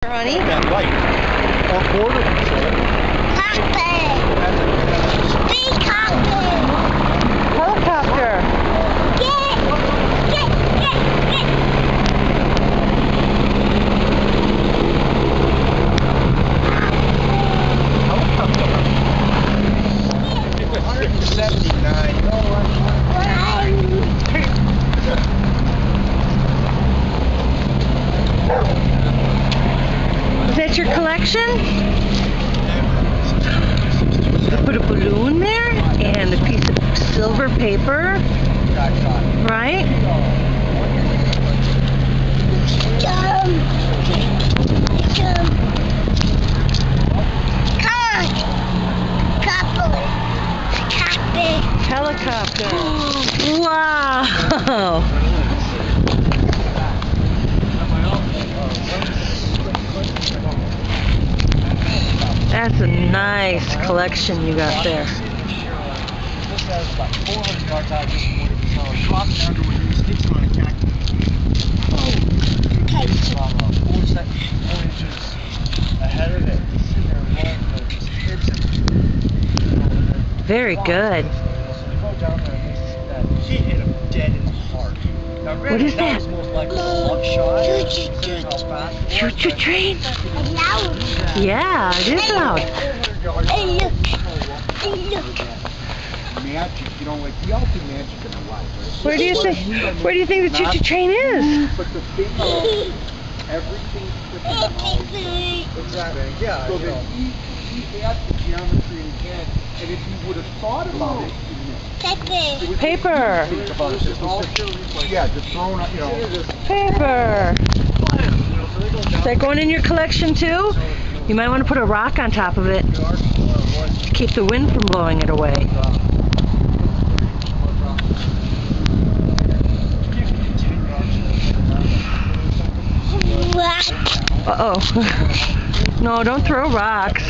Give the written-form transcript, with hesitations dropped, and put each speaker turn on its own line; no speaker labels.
Ronnie?
That light. Or border control.
Helicopter. Is that your collection? You put a balloon there and a piece of silver paper, right? Helicopter. Wow. That's a nice collection you got there. Very good.
She hit him dead in the heart.
What is that? Choo Choo train? Yeah, it is loud.
Magic, you know, like the ultimate magic in the life.
Where do you think the Choo Choo train is?
But the thing is, everything's freaking exactly. Yeah. So that he had the geometry in his head, and if he would have thought about it,
Paper.
Yeah, just throwing up, you know.
Paper. Is that going in your collection too? You might want to put a rock on top of it to keep the wind from blowing it away. Uh-oh. No, don't throw rocks.